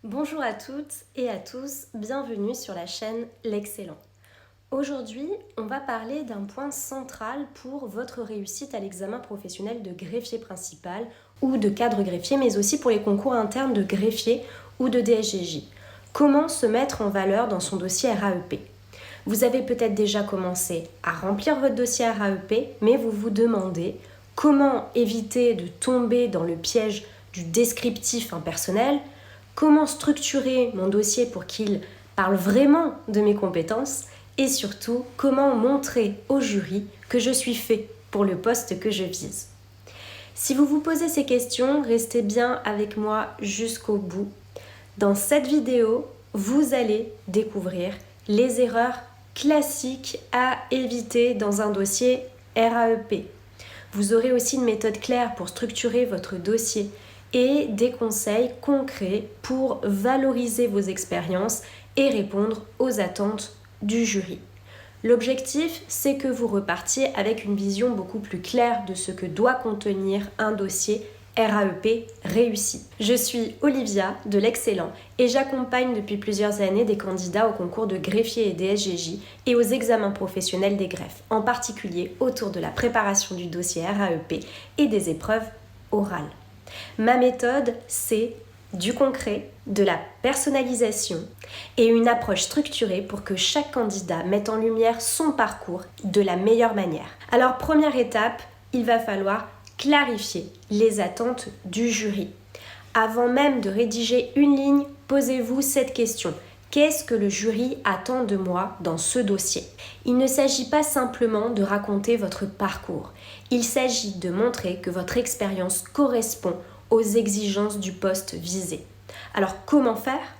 Bonjour à toutes et à tous, bienvenue sur la chaîne L'Excellent. Aujourd'hui, on va parler d'un point central pour votre réussite à l'examen professionnel de greffier principal ou de cadre greffier, mais aussi pour les concours internes de greffier ou de DSGJ. Comment se mettre en valeur dans son dossier RAEP? Vous avez peut-être déjà commencé à remplir votre dossier RAEP, mais vous vous demandez comment éviter de tomber dans le piège du descriptif impersonnel, comment structurer mon dossier pour qu'il parle vraiment de mes compétences et surtout comment montrer au jury que je suis fait pour le poste que je vise. Si vous vous posez ces questions, restez bien avec moi jusqu'au bout. Dans cette vidéo, vous allez découvrir les erreurs classiques à éviter dans un dossier RAEP. Vous aurez aussi une méthode claire pour structurer votre dossier et des conseils concrets pour valoriser vos expériences et répondre aux attentes du jury. L'objectif, c'est que vous repartiez avec une vision beaucoup plus claire de ce que doit contenir un dossier RAEP réussi. Je suis Olivia de L'Excellent et j'accompagne depuis plusieurs années des candidats au concours de greffier et DSGJ et aux examens professionnels des greffes, en particulier autour de la préparation du dossier RAEP et des épreuves orales. Ma méthode, c'est du concret, de la personnalisation et une approche structurée pour que chaque candidat mette en lumière son parcours de la meilleure manière. Alors, première étape, il va falloir clarifier les attentes du jury. Avant même de rédiger une ligne, posez-vous cette question. Qu'est-ce que le jury attend de moi dans ce dossier? Il ne s'agit pas simplement de raconter votre parcours. Il s'agit de montrer que votre expérience correspond aux exigences du poste visé. Alors comment faire?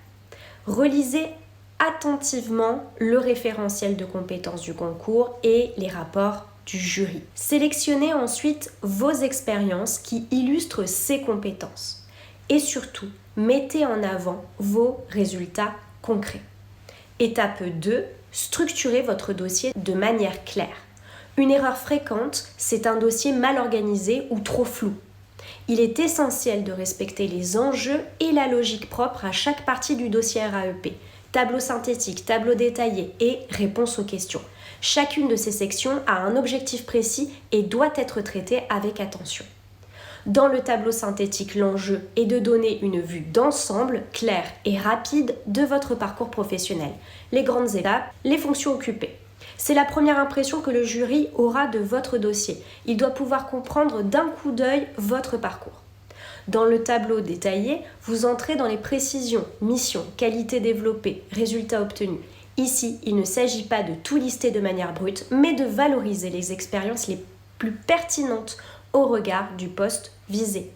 Relisez attentivement le référentiel de compétences du concours et les rapports du jury. Sélectionnez ensuite vos expériences qui illustrent ces compétences. Et surtout, mettez en avant vos résultats concrets. Étape 2, structurez votre dossier de manière claire. Une erreur fréquente, c'est un dossier mal organisé ou trop flou. Il est essentiel de respecter les enjeux et la logique propre à chaque partie du dossier RAEP. Tableau synthétique, tableau détaillé et réponse aux questions. Chacune de ces sections a un objectif précis et doit être traitée avec attention. Dans le tableau synthétique, l'enjeu est de donner une vue d'ensemble claire et rapide de votre parcours professionnel. Les grandes étapes, les fonctions occupées. C'est la première impression que le jury aura de votre dossier. Il doit pouvoir comprendre d'un coup d'œil votre parcours. Dans le tableau détaillé, vous entrez dans les précisions, missions, qualités développées, résultats obtenus. Ici, il ne s'agit pas de tout lister de manière brute, mais de valoriser les expériences les plus pertinentes au regard du poste visé.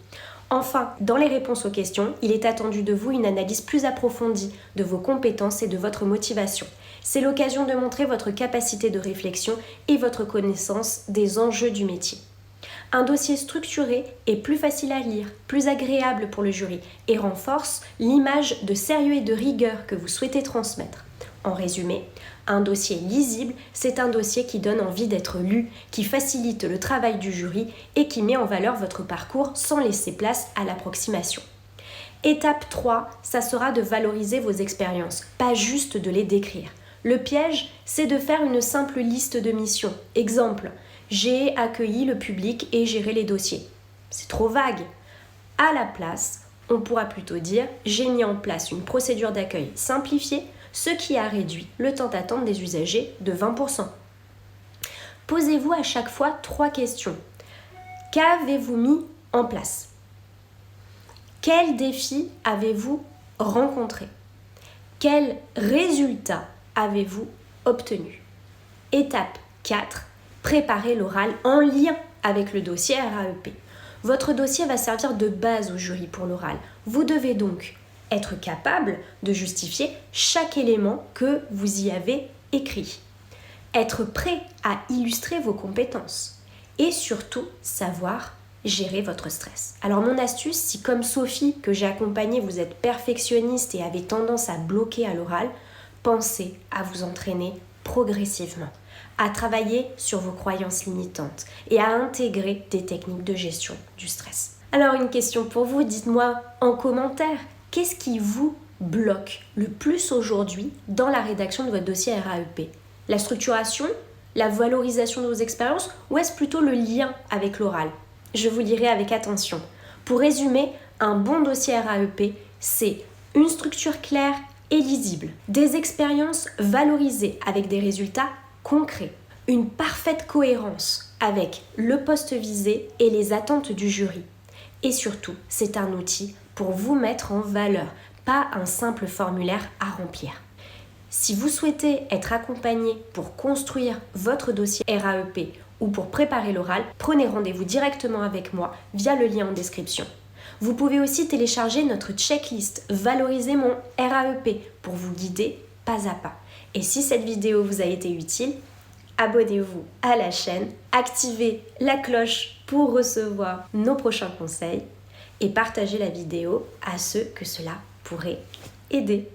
Enfin, dans les réponses aux questions, il est attendu de vous une analyse plus approfondie de vos compétences et de votre motivation. C'est l'occasion de montrer votre capacité de réflexion et votre connaissance des enjeux du métier. Un dossier structuré est plus facile à lire, plus agréable pour le jury et renforce l'image de sérieux et de rigueur que vous souhaitez transmettre. En résumé, un dossier lisible, c'est un dossier qui donne envie d'être lu, qui facilite le travail du jury et qui met en valeur votre parcours sans laisser place à l'approximation. Étape 3, ça sera de valoriser vos expériences, pas juste de les décrire. Le piège, c'est de faire une simple liste de missions. Exemple, j'ai accueilli le public et géré les dossiers. C'est trop vague. À la place, on pourra plutôt dire j'ai mis en place une procédure d'accueil simplifiée, ce qui a réduit le temps d'attente des usagers de 20%. Posez-vous à chaque fois 3 questions. Qu'avez-vous mis en place? Quels défis avez-vous rencontrés? Quels résultats avez-vous obtenu? Étape 4, préparez l'oral en lien avec le dossier RAEP. Votre dossier va servir de base au jury pour l'oral. Vous devez donc être capable de justifier chaque élément que vous y avez écrit. Être prêt à illustrer vos compétences et surtout savoir gérer votre stress. Alors mon astuce, si comme Sophie que j'ai accompagnée, vous êtes perfectionniste et avez tendance à bloquer à l'oral, pensez à vous entraîner progressivement, à travailler sur vos croyances limitantes et à intégrer des techniques de gestion du stress. Alors une question pour vous, dites-moi en commentaire, qu'est-ce qui vous bloque le plus aujourd'hui dans la rédaction de votre dossier RAEP? La structuration, la valorisation de vos expériences ou est-ce plutôt le lien avec l'oral? Je vous lirai avec attention. Pour résumer, un bon dossier RAEP, c'est une structure claire et lisible, des expériences valorisées avec des résultats concrets, une parfaite cohérence avec le poste visé et les attentes du jury. Et surtout, c'est un outil pour vous mettre en valeur, pas un simple formulaire à remplir. Si vous souhaitez être accompagné pour construire votre dossier RAEP ou pour préparer l'oral, prenez rendez-vous directement avec moi via le lien en description. Vous pouvez aussi télécharger notre checklist Valoriser mon RAEP pour vous guider pas à pas. Et si cette vidéo vous a été utile, abonnez-vous à la chaîne, activez la cloche pour recevoir nos prochains conseils et partagez la vidéo à ceux que cela pourrait aider.